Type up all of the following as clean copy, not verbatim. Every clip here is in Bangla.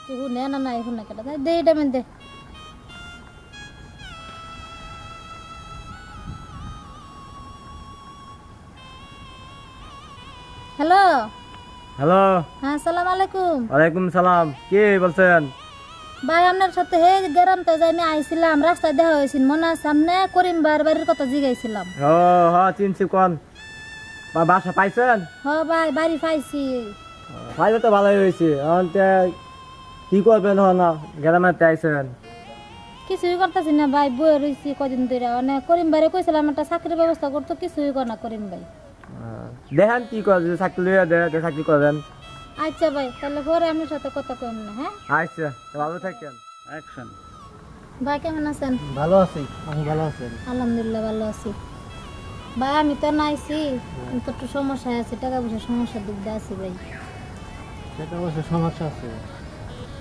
কি হুনে না নাই হুনে কেটা দে এটা মেন দে হ্যালো হ্যালো। হ্যাঁ আসসালামু আলাইকুম ওয়ালাইকুম সালাম। কে বলছেন? ভাই আপনার সাথে হে গ্রামতে যাইনি আইছিলাম রাস্তায় দেখা হয়েছিল মনে আছে সামনে করিম ভাইয়ের বাড়ির কথা জিগাইছিলাম ও হ্যাঁ চিনছি কোন বাসা পাইছেন? হ ভাই বাড়ি পাইছি পাইলে তো ভালোই হয়েছে। এখন কি করবেন না গ্রামে আইছেন? কিছুই করতেছি না ভাই বয়ে রয়েছি কদিন ধরে অনেক করিম ভাইরে কইছিলাম একটা চাকরির ব্যবস্থা করতো কিছুই কর না করিম ভাই দেখেন কি করে, যদি চাকরি লইয়া দেয় চাকরি করেন। আচ্ছা ভাই তাহলে পরে আপনার সাথে কথা কইম না হ্যাঁ আচ্ছা ভালো থাকেন। অ্যাকশন। ভাই কেমন আছেন? ভালো আছি, আমি ভালো আছি। আলহামদুলিল্লাহ ভালো আছি ভাই আমি তো নাইছি কিন্তু একটু সমস্যা আছে টাকা পয়সার সমস্যার দিক দিয়ে আছি ভাই সেটা অবশ্য সমস্যা আছে।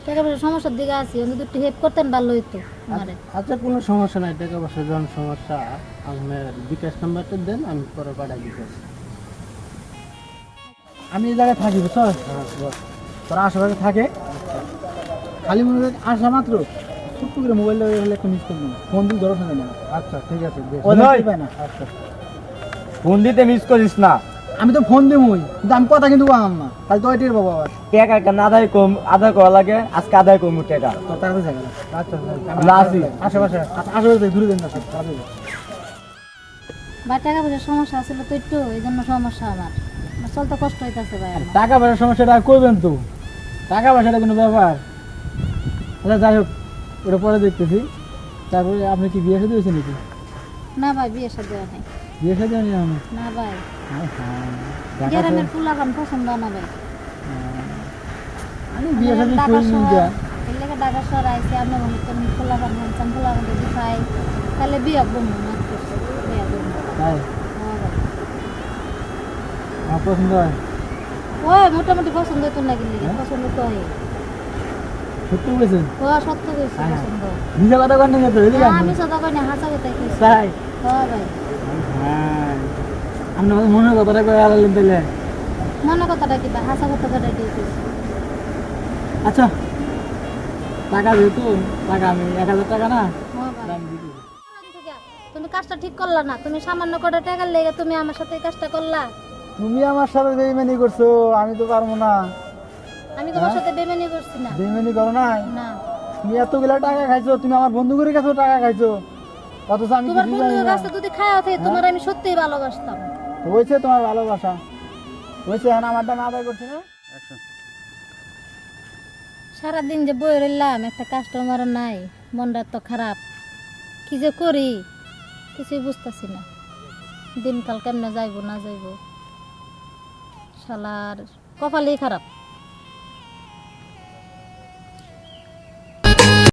টাকা পয়সার সমস্যার দিকে আছি যদি একটু হেল্প করতেন ভালো হইতো আমারে আচ্ছা কোনো সমস্যা নাই, টাকা পয়সা যখন সমস্যা আপনার বিকাশ নাম্বারটা দেন, আমি পরে পাঠাই দিতেছি। আমি এই জায়গায় থাকি বুঝছো, তোরা আশেপাশে থাকে, খালি মনে হয় আসা মাত্র ছোট্ট করে মোবাইলটা একটা মিস করলাম, ফোন দিয়ে ধরো না। আচ্ছা ঠিক আছে, না আচ্ছা ফোন দিতে মিস করিস না। আমি তো ফোন দেবই কিন্তু আমি কথা কিন্তু পালাম না, তাই তো এটির বাবা আবার টাকা কেন আদায় করা লাগে, আজকে আদায় করবো টাকা। তাড়াতাড়ি থাকে না। আচ্ছা আমরা আছি। আশেপাশে আশেপাশে দূরে দেন না ভাই টাকা পয়সার সমস্যা আছিল তো একটু এই জন্য সমস্যা আমার আমার চলতে কষ্ট হইতাছে ভাই আমার। টাকা পয়সার সমস্যাটা করবেন তো, টাকা পয়সাটা কোনো ব্যাপার। আচ্ছা যাই হোক, ওটা পরে দেখতেছি। তারপরে আপনি কি বিয়ে সাথে হয়েছে নাকি? না ভাই বিয়ে সাথে দেওয়া নাই বিয়ে সাথে আমি না ভাই আমি গ্রামের পোলাপান পছন্দ না ভাই বিয়ে সাথে ঢাকা করিনি শহর যা। এর লেগে ঢাকা শহর আইসি আপনি মনে করেন পোলাপান হ্যান্ডসাম পোলাপান যদি পাই তাহলে বিয়ে বন্ধু না বিয়ে বন্ধু তাই আমার পছন্দ হয়। ওই মোটামুটি পছন্দ তো না গেলে পছন্দ তো হয় সত্যি বলেছেন? ও সত্য কইছি হ্যাঁ। পছন্দ নিজে কথা করেন না তো এদিকে না, আসুন। আমি সদা কই না হাসা কথাই কইছি তাই হ্যাঁ ভাই হ্যাঁ, আপনি আমাদের মনের কথাটা করে আলালেন তাইলে। মনে কথাটা কি ভাই হাসা কথাটা কি কইছি আচ্ছা টাকা যেহেতু টাকা আমি 1000 টাকা না হ্যাঁ ভাই আমি দিয়ে দেবো। তুমি কাজটা ঠিক করলা না তুমি সামান্য কটা টাকার লেগে তুমি আমার সাথে এই কাজটা করলা তুমি আমার সাথে বেইমানি করছো, আমি তো পারবো না। আমি তোমার সাথে বেমানি করছি না বেইমানি করো নাই, না তুমি এতগুলা টাকা খাইছো, তুমি আমার বন্ধুদের কাছেও টাকা খাইছো, অথচ আমি তোমার কিছুই জানি বন্ধুর না। কাছে যদি খাওয়া থাকে তোমার আমি সত্যিই ভালোবাসতাম হয়েছে তোমার ভালোবাসা, হয়েছে, এখন আমারটা না আদায় করছি না। সারাদিন যে বই রইলাম একটা কাস্টমার নাই মনটা তো খারাপ কি যে করি কিছুই বুঝতেছি না দিনকাল কেমনে যাইবো না যাইবো শালার কপালেই খারাপ